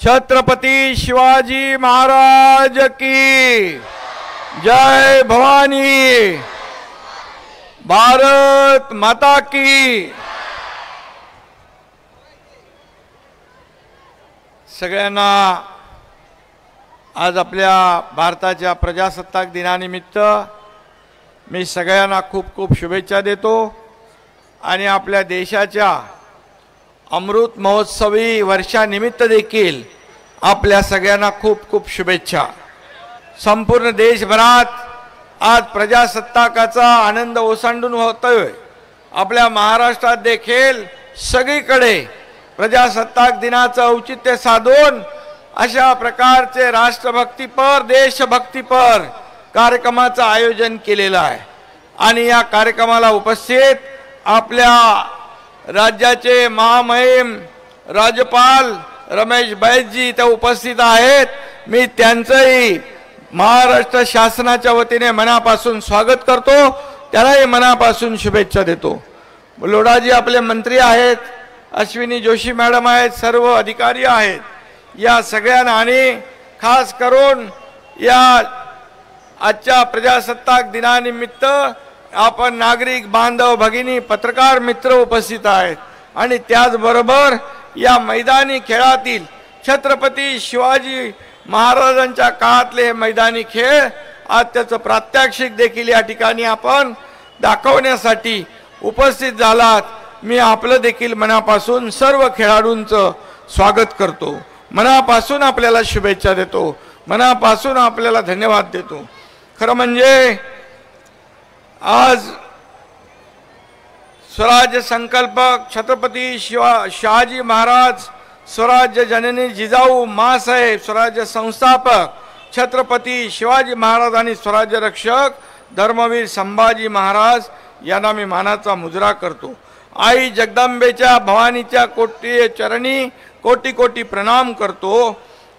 छत्रपती शिवाजी महाराज की जय भवानी, भारत माता की। सगळ्यांना आज आपल्या भारताच्या प्रजासत्ताक दिनानिमित्त मी सगळ्यांना खूप खूप शुभेच्छा देतो आणि आपल्या देशाच्या अमृत महोत्सवी वर्षानिमित्त देखील आपल्या सगळ्यांना खूप खूप शुभेच्छा। संपूर्ण देशभरात आज प्रजासत्ताकाचा आनंद ओसांडून होतोय। आपल्या महाराष्ट्रात देखील सगळीकडे प्रजासत्ताक दिनाचं औचित्य साधून अशा प्रकारचे राष्ट्रभक्तीपर देशभक्तीपर कार्यक्रमाचं आयोजन केलेलं आहे आणि या कार्यक्रमाला उपस्थित आपल्या राज्याचे महामहिम राज्यपाल रमेश बैसजी इथे उपस्थित आहेत। मी त्यांचंही महाराष्ट्र शासनाच्या वतीने मनापासून स्वागत करतो, त्यालाही मनापासून शुभेच्छा देतो। लोढाजी आपले मंत्री आहेत, अश्विनी जोशी मॅडम आहेत, सर्व अधिकारी आहेत। या सगळ्यांना आणि खास करून या आजच्या प्रजासत्ताक दिनानिमित्त आपण नागरिक बांधव भगिनी पत्रकार मित्र उपस्थित आहेत आणि त्याचबरोबर या मैदानी खेळातील छत्रपती शिवाजी महाराजांच्या काळातले मैदानी खेळ आज त्याचं प्रात्यक्षिक देखील या ठिकाणी आपण दाखवण्यासाठी उपस्थित झालात। मी आपलं देखील मनापासून सर्व खेळाडूंचं स्वागत करतो, मनापासून आपल्याला शुभेच्छा देतो, मनापासून आपल्याला धन्यवाद देतो। खरं म्हणजे आज स्वराज्य संकल्पक छत्रपती शहाजी महाराज, स्वराज्य जननी जिजाऊ माँसाहेब, स्वराज्य संस्थापक छत्रपती शिवाजी महाराज आणि स्वराज्य रक्षक धर्मवीर संभाजी महाराज यांना मी मानाचा मुजरा करतो। आई जगदंबेच्या भवानीच्या कोटी चरणी कोटी कोटी प्रणाम करतो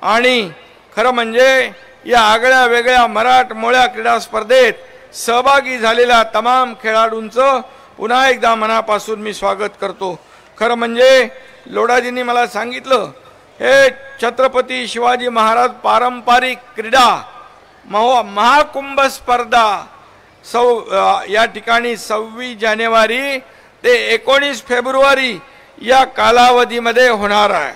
आणि खरं म्हणजे या आगळ्या वेगळ्या मराठमोळ्या क्रीडा स्पर्धेत सहभागी झालेल्या तमाम खेळाडूंचं पुन्हा एकदा मनापासून मी स्वागत करतो। खरं म्हणजे लोढाजींनी मला सांगितलं हे छत्रपती शिवाजी महाराज पारंपरिक क्रीडा महाकुंभ स्पर्धा या ठिकाणी 26 जानेवारी ते 19 फेब्रुवारी या कालावधीमध्ये होणार आहे।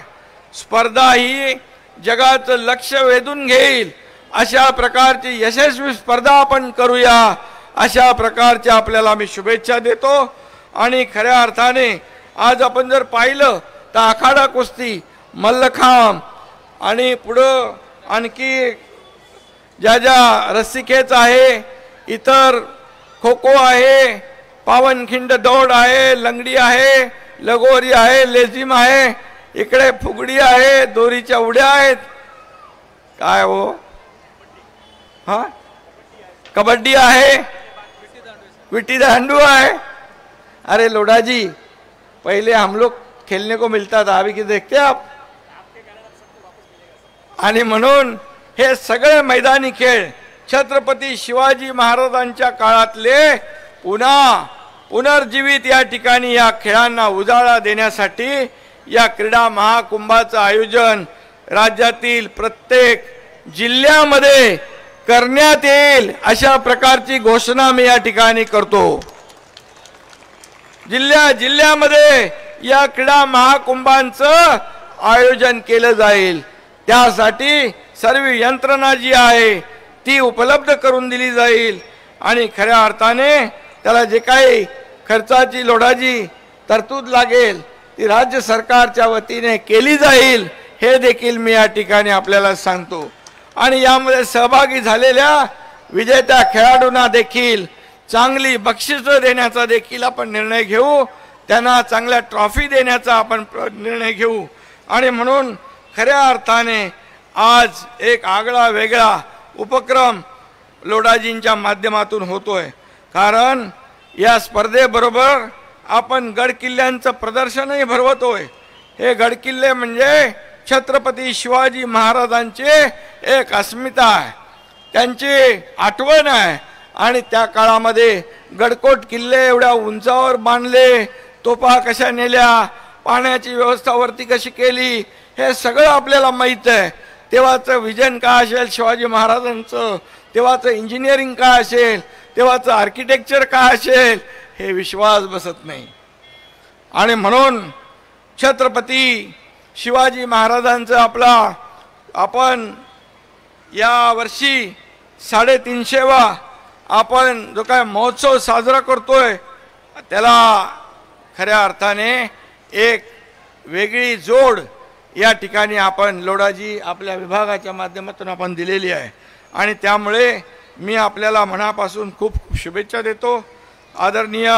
स्पर्धा ही जगाचं लक्ष वेधून घेईल अशा प्रकारची यशस्वी स्पर्धा आपण करूया, अशा प्रकारच्या आपल्याला मी शुभेच्छा देतो। आणि खऱ्या अर्थाने आज आपण जर पाहिलं तर आखाडा कुस्ती, मल्लखांब आणि पुढं आणखी ज्या ज्या रस्सीखेच आहे, इतर खो खो आहे, पावनखिंड दौड आहे, लंगडी आहे, लगोरी आहे, लेझिम आहे, इकडे फुगडी आहे, दोरीच्या उड्या आहेत, काय हो हाँ कबड्डी आहे, विटी दांडू है। अरे लोढ़ा जी, पहले हम लोग खेलने को मिलता था, अभी की देखते आप। आणि म्हणून हे सगळे मैदानी खेळ छत्रपती शिवाजी महाराजांच्या काळातले पुनर्जीवित या ठिकाणी या खेळांना उजाळा देण्यासाठी या क्रीडा महाकुंभाचं आयोजन राज्यातील प्रत्येक जिल्ह्यामध्ये करण्यात येईल अशा प्रकारची घोषणा मी या ठिकाणी करतो। जिल्ह्यामध्ये या क्रीडा महाकुंभांचं आयोजन केलं जाईल, त्यासाठी सर्व यंत्रणा जी आहे ती उपलब्ध करून दिली जाईल आणि खऱ्या अर्थाने त्याला जे काही खर्चाची लोढाची तरतूद लागेल ती राज्य सरकारच्या वतीने केली जाईल, हे देखील मी या ठिकाणी आपल्याला सांगतो। आणि यामध्ये सहभागी झालेल्या विजेत्या खेळाडूंना देखील चांगली बक्षिसं देण्याचा देखील आपण निर्णय घेऊ, त्यांना चांगल्या ट्रॉफी देण्याचा आपण निर्णय घेऊ। आणि म्हणून खऱ्या अर्थाने आज एक आगळा वेगळा उपक्रम लोढाजींच्या माध्यमातून होतोय, कारण या स्पर्धेबरोबर आपण गड किल्ल्यांचं प्रदर्शनही भरवतोय। हे गड किल्ले म्हणजे छत्रपती शिवाजी महाराजांचे एक अस्मिता आहे, त्यांची आठवण आहे आणि त्या काळामध्ये गडकोट किल्ले एवढ्या उंचावर बांधले, तोफा कशा नेल्या, पाण्याची व्यवस्था वरती कशी केली, हे सगळं आपल्याला माहीत आहे. तेव्हाचं विजन काय असेल शिवाजी महाराजांचं, तेव्हाचं इंजिनिअरिंग काय असेल, तेव्हाचं आर्किटेक्चर काय असेल, हे विश्वास बसत नाही. आणि म्हणून छत्रपती शिवाजी महाराजांचं आपण या वर्षी 350वा आपण जो काय महोत्सव साजरा करतोय, त्याला खऱ्या अर्थाने एक वेगळी जोड या ठिकाणी आपण लोढाजी आपल्या विभागाच्या माध्यमातून आपण दिलेली आहे. आणि त्यामुळे मी आपल्याला मनापासून खूप खूप शुभेच्छा देतो. आदरणीय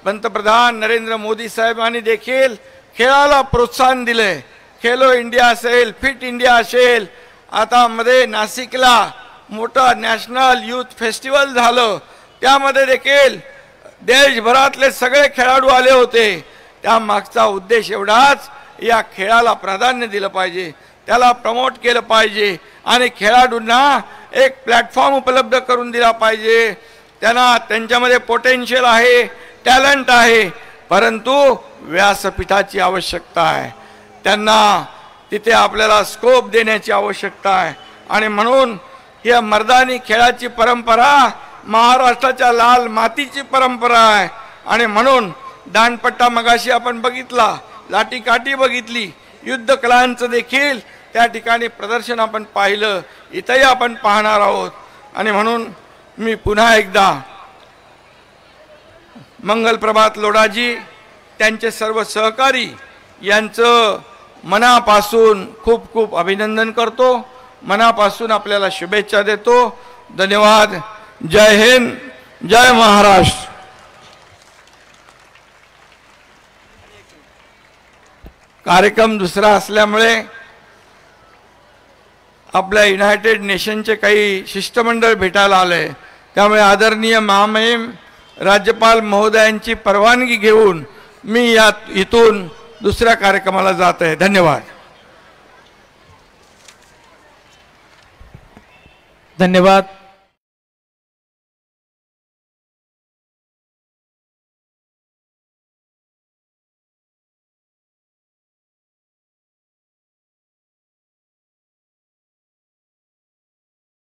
पंतप्रधान नरेंद्र मोदी साहेबांनी देखील खेळाला प्रोत्साहन दिले. खेलो इंडिया असेल, फिट इंडिया असेल, आता मध्ये नाशिकला मोठा नॅशनल यूथ फेस्टिवल झालं, त्यामध्ये देखील देशभरातले सगळे खेळाडू आले होते. त्या मागचा उद्देश एवढाच, या खेळाला प्राधान्य दिलं पाहिजे, त्याला प्रमोट केलं पाहिजे आणि खेळाडूंना एक प्लॅटफॉर्म उपलब्ध करून दिला पाहिजे. त्यांच्यामध्ये पोटेन्शियल आहे, टॅलेंट आहे, परंतु व्यासपीठाची आवश्यकता आहे. त्यांना तिथे आपल्याला स्कोप देण्याची आवश्यकता आहे. आणि म्हणून ही मर्दानी खेळाची परंपरा महाराष्ट्राच्या लाल मातीची परंपरा आहे. आणि म्हणून दांडपट्टा मगाशी आपण बघितला, लाठीकाठी बघितली, युद्ध कलांचं देखील त्या ठिकाणी प्रदर्शन आपण पाहिलं, इथंही आपण पाहणार आहोत. आणि म्हणून मी पुन्हा एकदा मंगलप्रभात लोढाजी, त्यांचे सर्व सहकारी यांचं मनापासून खूप खूप अभिनंदन करतो, मनापासून आपल्याला शुभेच्छा देतो. धन्यवाद. जय हिंद, जय महाराष्ट्र. कार्यक्रम दुसरा असल्यामुळे आपल्या युनायटेड नेशनचे काही शिष्टमंडळ भेटायला आले, त्यामुळे आदरणीय महामहिम राज्यपाल महोदयांची परवानगी घेऊन मी इथून दुसऱ्या कार्यक्रमाला जात आहे. धन्यवाद. धन्यवाद.